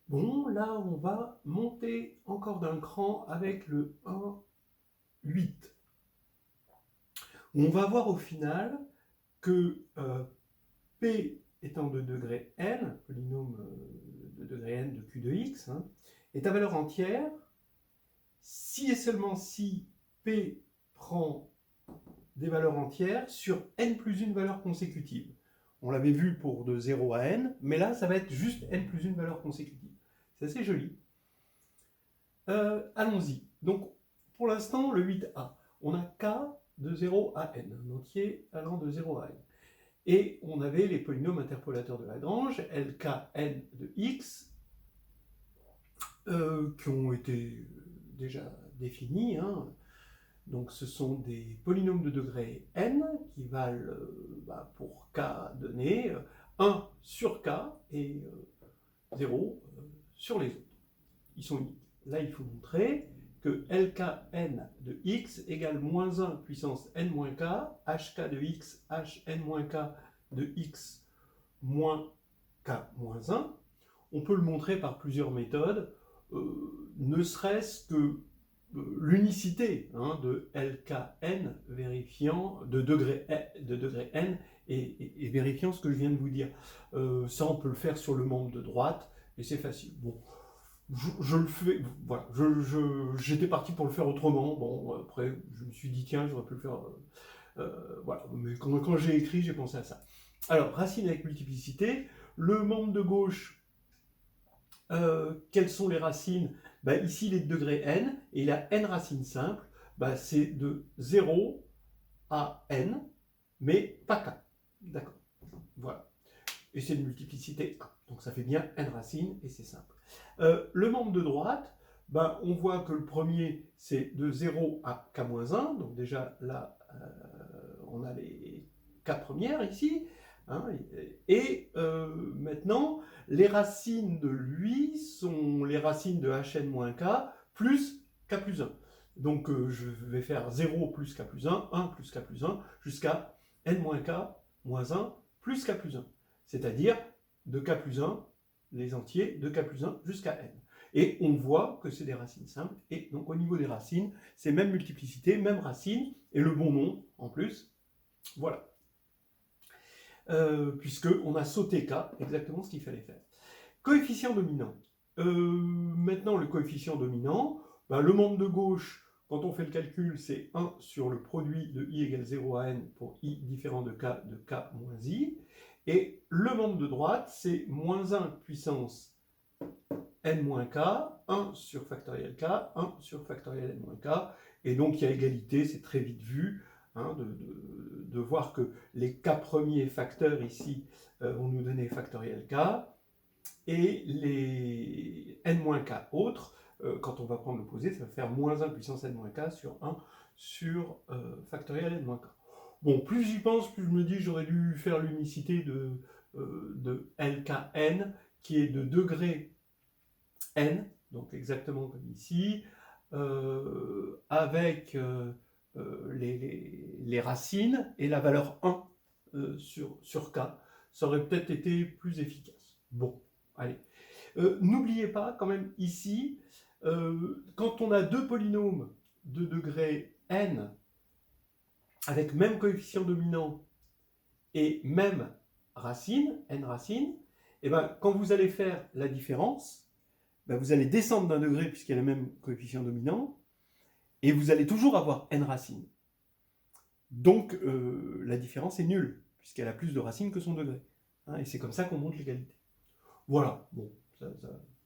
Bon, là, on va monter encore d'un cran avec le 1, 8. On va voir au final que P étant de degré n, polynôme de degré n de Q de x, hein, est à valeur entière si et seulement si P prend des valeurs entières sur n plus une valeur consécutive. On l'avait vu pour de 0 à n, mais là, ça va être juste n plus une valeur consécutive. C'est assez joli. Allons-y. Donc, pour l'instant, le 8a, on a k de 0 à n, un entier allant de 0 à n. Et on avait les polynômes interpolateurs de Lagrange, LKn de x, qui ont été déjà définis. Hein. Donc ce sont des polynômes de degré n qui valent pour k donné 1 sur k et 0 sur les autres. Ils sont uniques. Là, il faut montrer que Lkn de x égale moins 1 puissance n moins k, hk de x, hn moins k de x moins k moins 1. On peut le montrer par plusieurs méthodes, ne serait-ce que l'unicité de Lkn vérifiant de degré n et vérifiant ce que je viens de vous dire. Ça, on peut le faire sur le membre de droite et c'est facile. Bon, je le fais, voilà, j'étais parti pour le faire autrement. Bon, après, je me suis dit, tiens, j'aurais pu le faire. Voilà, mais quand j'ai écrit, j'ai pensé à ça. Alors, racine avec multiplicité, le membre de gauche, quelles sont les racines? Ici, il est de degré n, et il a n racines simples. C'est de 0 à n, mais pas k. D'accord. Voilà. Et c'est une multiplicité 1. Donc ça fait bien n racines, et c'est simple. Le membre de droite, on voit que le premier, c'est de 0 à k-1. Donc déjà, là, on a les k premières ici. Hein, et maintenant, les racines de lui sont les racines de hn-k plus k plus 1. Donc je vais faire 0 plus k plus 1, 1 plus k plus 1, jusqu'à n-k moins 1 plus k plus 1. C'est-à-dire de k plus 1, les entiers, de k plus 1 jusqu'à n. Et on voit que c'est des racines simples, et donc au niveau des racines, c'est même multiplicité, même racine, et le bon nom en plus. Voilà. Puisqu'on a sauté k, exactement ce qu'il fallait faire. Coefficient dominant. Maintenant, le coefficient dominant, le membre de gauche, quand on fait le calcul, c'est 1 sur le produit de i égale 0 à n pour i différent de k moins i. Et le membre de droite, c'est moins 1 puissance n moins k, 1 sur factoriel k, 1 sur factoriel n moins k. Et donc, il y a égalité, c'est très vite vu. Hein, de voir que les k premiers facteurs ici vont nous donner factoriel k, et les n-k autres, quand on va prendre l'opposé, ça va faire moins 1 puissance n-k sur 1 sur factoriel n-k. Bon, plus j'y pense, plus je me dis que j'aurais dû faire l'unicité de Lkn, qui est de degré n, donc exactement comme ici, avec les racines et la valeur 1 sur k. Ça aurait peut-être été plus efficace. Bon, allez. N'oubliez pas quand même ici, quand on a deux polynômes de degré n avec même coefficient dominant et même racine, n racine, et quand vous allez faire la différence, vous allez descendre d'un degré puisqu'il y a le même coefficient dominant, et vous allez toujours avoir n racines. Donc la différence est nulle, puisqu'elle a plus de racines que son degré. Hein, et c'est comme ça qu'on montre l'égalité. Voilà, bon,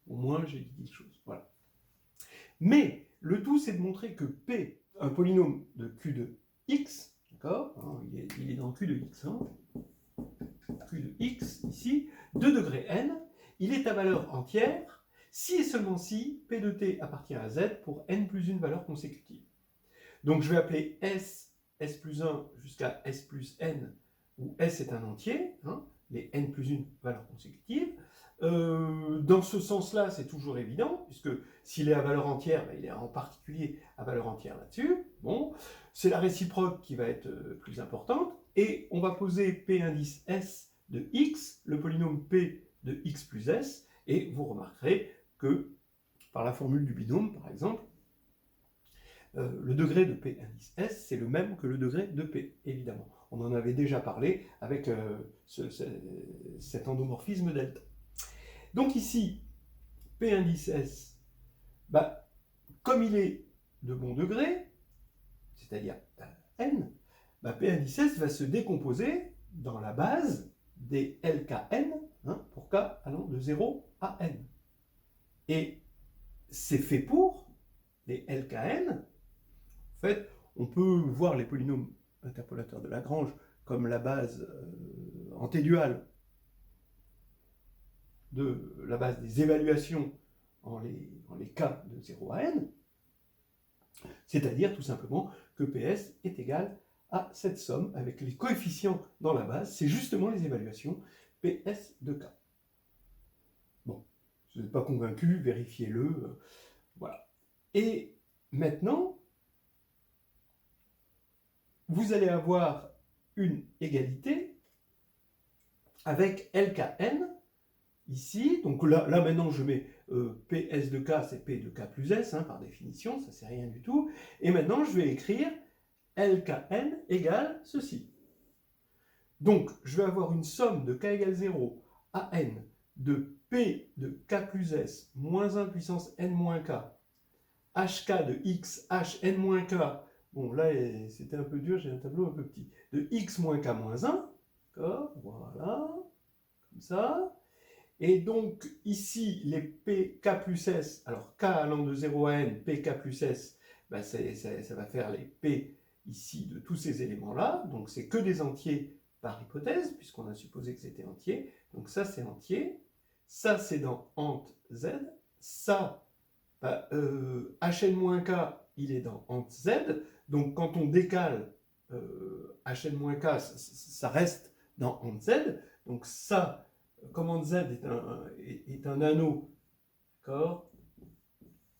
au moins j'ai dit quelque chose. Voilà. Mais le tout, c'est de montrer que P, un polynôme de Q de x, d'accord, hein, il est dans Q de x, hein, Q de x, ici, de degré n, il est à valeur entière, si et seulement si P de t appartient à z pour n plus une valeur consécutive. Donc je vais appeler S, S plus 1 jusqu'à S plus n, où S est un entier, hein, les n plus une valeurs consécutives. Dans ce sens-là, c'est toujours évident, puisque s'il est à valeur entière, il est en particulier à valeur entière là-dessus. Bon, c'est la réciproque qui va être plus importante, et on va poser P indice S de x, le polynôme P de x plus S, Et vous remarquerez que, par la formule du binôme, par exemple, le degré de P indice S, c'est le même que le degré de P, évidemment. On en avait déjà parlé avec cet endomorphisme delta. Donc ici, P indice S, bah, comme il est de bon degré, c'est-à-dire n, bah, P indice S va se décomposer dans la base des LKN, pour k allant de 0 à n. Et c'est fait pour les LKN. En fait, on peut voir les polynômes interpolateurs de Lagrange comme la base en T-dual de la base des évaluations en les cas de 0 à n, c'est-à-dire tout simplement que PS est égal à cette somme avec les coefficients dans la base, c'est justement les évaluations PS de K. Bon, si vous n'êtes pas convaincu, vérifiez-le, voilà. Et maintenant, vous allez avoir une égalité avec LKN, ici, donc là maintenant je mets PS de K, c'est P de K plus S, par définition, ça c'est rien du tout, et maintenant je vais écrire LKN égale ceci. Donc je vais avoir une somme de K égale 0 à N de P de K plus S moins 1 puissance N moins K, HK de X, H N moins K, bon là c'était un peu dur, j'ai un tableau un peu petit, de X moins K moins 1, d'accord, voilà, comme ça. Et donc, ici, les PK plus S, alors K allant de 0 à N, PK plus S, ben ça va faire les P ici de tous ces éléments-là. Donc, c'est que des entiers par hypothèse, puisqu'on a supposé que c'était entier. Donc, ça, c'est entier. Ça, c'est dans ent Z. Ça, ben, Hn-K, il est dans ent Z. Donc, quand on décale Hn-K, ça reste dans ent Z. Donc, ça, comme ent Z est un anneau, d'accord,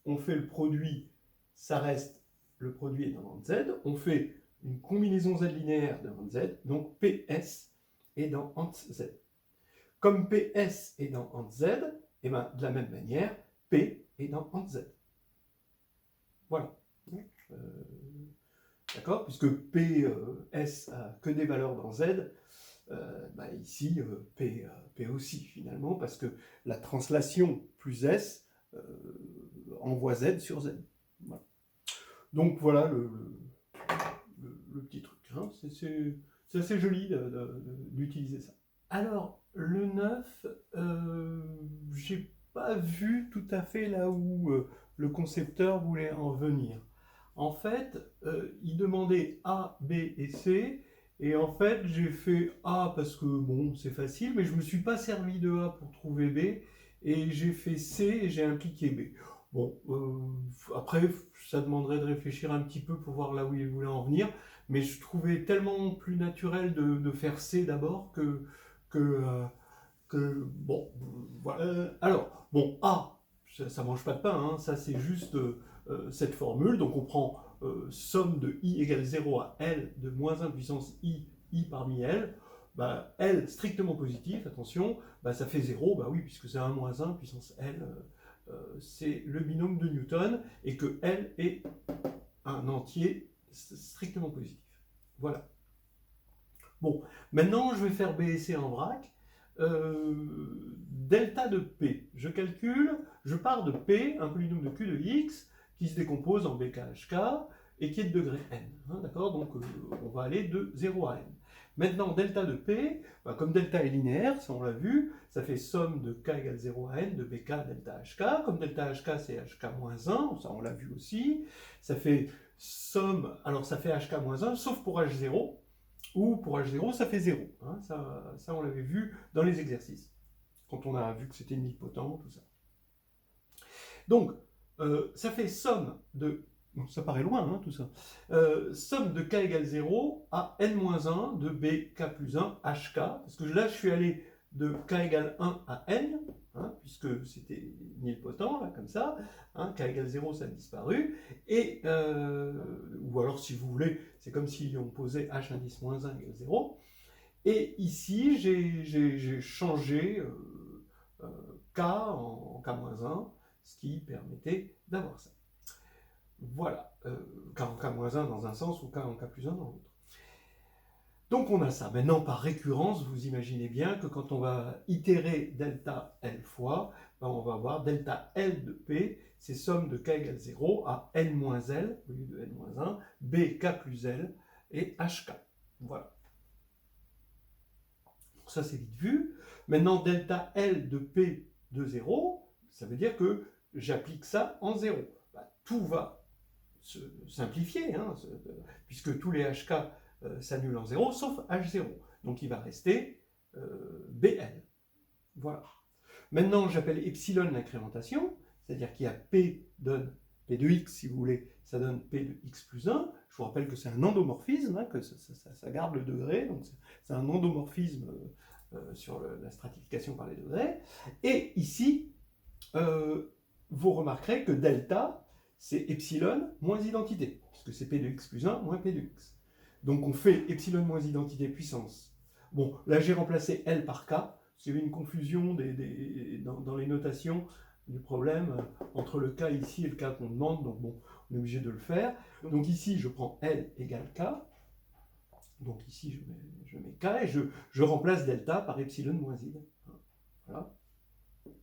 on fait le produit, ça reste, le produit est dans ent Z, on fait une combinaison Z linéaire de ent Z, donc PS est dans ent Z. Comme PS est dans ent Z, et ben, de la même manière, P est dans ent Z. Voilà. D'accord, puisque PS a que des valeurs dans Z, bah ici, P aussi finalement, parce que la translation plus S envoie Z sur Z. Voilà. Donc voilà le petit truc. Hein. C'est assez joli d'utiliser ça. Alors, le 9, j'ai pas vu tout à fait là où le concepteur voulait en venir. En fait, il demandait A, B et C, et en fait, j'ai fait A parce que, bon, c'est facile, mais je ne me suis pas servi de A pour trouver B, et j'ai fait C et j'ai impliqué B. Bon, après, ça demanderait de réfléchir un petit peu pour voir là où il voulait en venir, mais je trouvais tellement plus naturel de faire C d'abord que bon, voilà. Alors, bon, A, ça mange pas de pain, hein, ça c'est juste cette formule, donc on prend somme de I égale 0 à L de moins 1 puissance I parmi L, bah, L strictement positif, attention, bah, ça fait 0, bah oui, puisque c'est 1 moins 1 puissance L, c'est le binôme de Newton, et que L est un entier strictement positif. Voilà. Bon, maintenant je vais faire B et C en vrac. Delta de P, je calcule, je pars de P, un polynôme de Q de X, qui se décompose en BKHK, et qui est de degré n. Hein, d'accord, donc on va aller de 0 à n. Maintenant, delta de P, bah, comme delta est linéaire, ça on l'a vu, ça fait somme de K égale 0 à n de BK delta HK. Comme delta HK c'est HK-1, ça on l'a vu aussi. Ça fait somme, alors ça fait HK-1, sauf pour H0, ou pour H0 ça fait 0. Hein, ça on l'avait vu dans les exercices, quand on a vu que c'était nilpotent, tout ça. Donc, ça fait somme de... Bon, ça paraît loin, hein, tout ça. Somme de K égale 0 à N-1 de BK plus 1 HK, parce que là, je suis allé de K égale 1 à N, hein, puisque c'était nilpotent, là, comme ça. Hein, K égale 0, ça a disparu. Et, ou alors, si vous voulez, c'est comme si on posait H indice moins 1 égale 0. Et ici, j'ai changé k en k-1, ce qui permettait d'avoir ça. Voilà, k en k-1 dans un sens ou k en k+1 dans l'autre. Donc on a ça. Maintenant, par récurrence, vous imaginez bien que quand on va itérer delta L fois, ben on va avoir delta L de P, c'est somme de K égale 0 à N moins L, au lieu de N moins 1, B, K plus L et HK. Voilà. Donc ça, c'est vite vu. Maintenant, delta L de P de 0, ça veut dire que j'applique ça en 0. Ben, tout va se simplifier, hein, puisque tous les HK s'annule en 0, sauf H0. Donc il va rester BL. Voilà. Maintenant, j'appelle epsilon l'incrémentation, c'est-à-dire qu'il y a P donne P de x, si vous voulez, ça donne P de x plus 1. Je vous rappelle que c'est un endomorphisme, hein, que ça garde le degré, donc c'est un endomorphisme sur la stratification par les degrés. Et ici, vous remarquerez que delta, c'est epsilon moins identité, puisque c'est P de x plus 1 moins P de x. Donc on fait epsilon moins identité puissance. Bon, là j'ai remplacé L par K, parce qu'il y avait une confusion dans les notations du problème entre le K ici et le K qu'on demande, donc bon, on est obligé de le faire. Donc ici je prends L égale K, donc ici je mets K et je remplace delta par epsilon moins I. Voilà,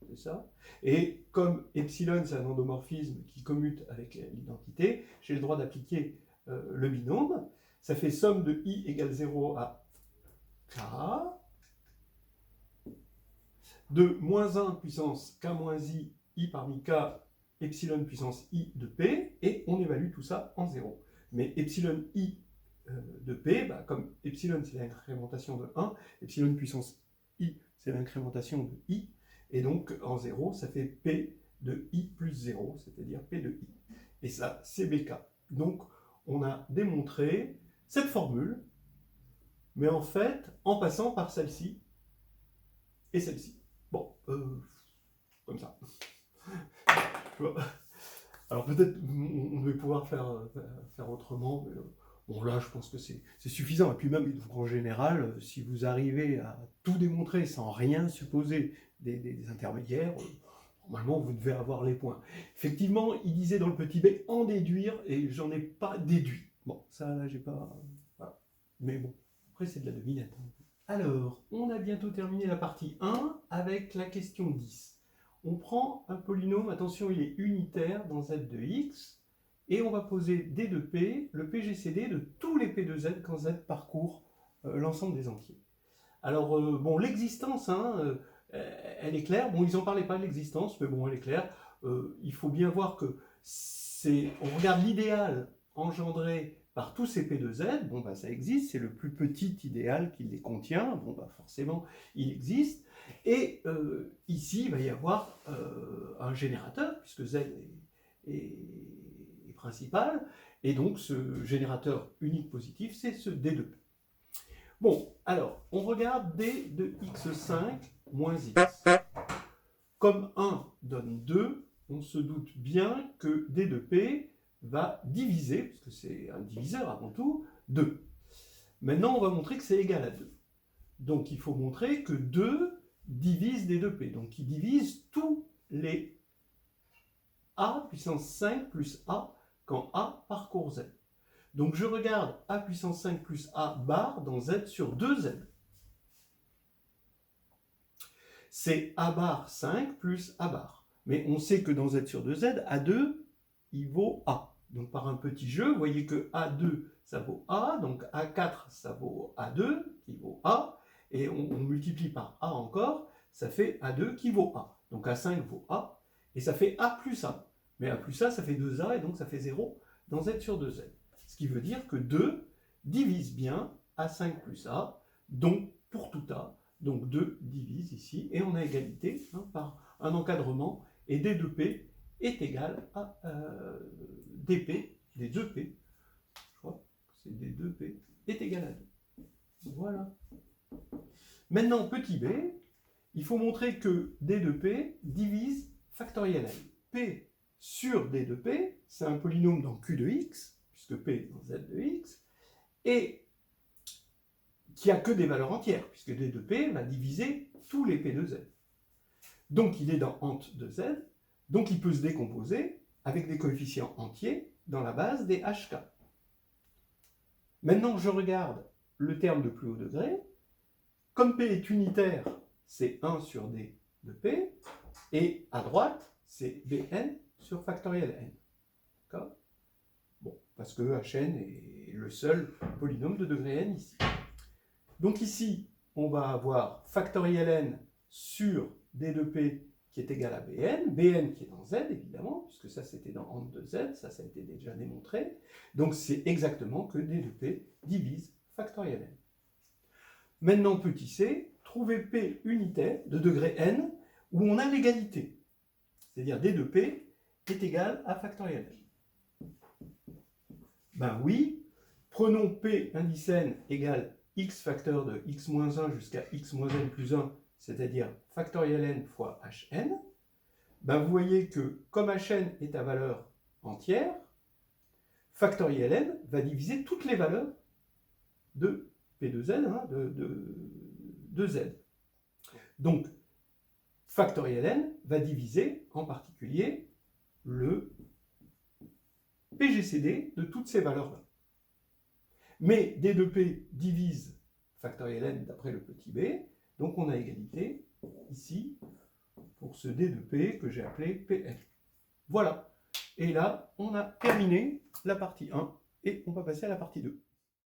c'est ça. Et comme epsilon c'est un endomorphisme qui commute avec l'identité, j'ai le droit d'appliquer le binôme. Ça fait somme de I égale 0 à K, de moins 1 puissance K moins I parmi K, epsilon puissance I de P, et on évalue tout ça en 0. Mais epsilon I de P, bah, comme epsilon c'est l'incrémentation de 1, epsilon puissance I c'est l'incrémentation de I, et donc en 0 ça fait P de I plus 0, c'est-à-dire P de I. Et ça c'est BK. Donc on a démontré cette formule, mais en fait, en passant par celle-ci et celle-ci. Bon, comme ça. Alors peut-être on devait pouvoir faire autrement, mais bon là je pense que c'est suffisant. Et puis même en général, si vous arrivez à tout démontrer sans rien supposer des intermédiaires, normalement vous devez avoir les points. Effectivement, il disait dans le petit b en déduire, et j'en ai pas déduit. Bon, ça là j'ai pas... Voilà. Mais bon, après c'est de la devinette. Alors, on a bientôt terminé la partie 1 avec la question 10. On prend un polynôme, attention il est unitaire dans z de x, et on va poser d de p, le PGCD de tous les p de z quand z parcourt l'ensemble des entiers. Alors, bon, l'existence, hein, elle est claire. Bon, ils n'en parlaient pas de l'existence, mais bon, elle est claire. Il faut bien voir que on regarde l'idéal engendré par tous ces P de Z, bon bah ça existe, c'est le plus petit idéal qui les contient, bon bah forcément il existe, et ici il va y avoir un générateur, puisque Z est principal, et donc ce générateur unique positif, c'est ce D de P. Bon, alors, on regarde D de x5 moins x. Comme 1 donne 2, on se doute bien que D de P va diviser, puisque c'est un diviseur avant tout, 2. Maintenant, on va montrer que c'est égal à 2. Donc, il faut montrer que 2 divise D de P. Donc, il divise tous les A puissance 5 plus A quand A parcourt Z. Donc, je regarde A puissance 5 plus A bar dans Z sur 2Z. C'est A bar 5 plus A bar. Mais on sait que dans Z sur 2Z, A2, il vaut A. Donc par un petit jeu, vous voyez que A2, ça vaut A, donc A4, ça vaut A2, qui vaut A, et on multiplie par A encore, ça fait A2 qui vaut A. Donc A5 vaut A, et ça fait A plus A. Mais A plus A, ça fait 2A, et donc ça fait 0 dans Z sur 2Z. Ce qui veut dire que 2 divise bien A5 plus A, donc pour tout A, donc 2 divise ici, et on a égalité hein, par un encadrement, et D de P est égal à dP, des 2P, je crois que c'est des 2P, est égal à 2. Voilà. Maintenant, petit b, il faut montrer que D de P divise factoriel L. P sur D de P, c'est un polynôme dans Q de x, puisque P est dans Z de x, et qui a que des valeurs entières, puisque D de P va diviser tous les P de Z. Donc il est dans ent de z, donc il peut se décomposer avec des coefficients entiers dans la base des hk. Maintenant je regarde le terme de plus haut degré, comme p est unitaire, c'est 1 sur d de p, et à droite, c'est bn sur factoriel n. D'accord ? Bon, parce que hn est le seul polynôme de degré n ici. Donc ici, on va avoir factoriel n sur d de p qui est égal à bn qui est dans z évidemment, puisque ça c'était dans ent de z, ça a été déjà démontré. Donc c'est exactement que d de p divise factoriel n. Maintenant, petit c, trouver p unitaire de degré n où on a l'égalité. C'est-à-dire d de p est égal à factoriel n. Ben oui, prenons p indice n égale x facteur de x-1 jusqu'à x-n plus 1, c'est-à-dire factoriel n fois hn. Ben vous voyez que comme hn est à valeur entière, factoriel n va diviser toutes les valeurs de p de z, hein, de z. Donc, factoriel n va diviser en particulier le PGCD de toutes ces valeurs-là. Mais d de p divise factoriel n d'après le petit b, donc on a égalité ici pour ce d de p que j'ai appelé Pn. Voilà. Et là, on a terminé la partie 1 et on va passer à la partie 2.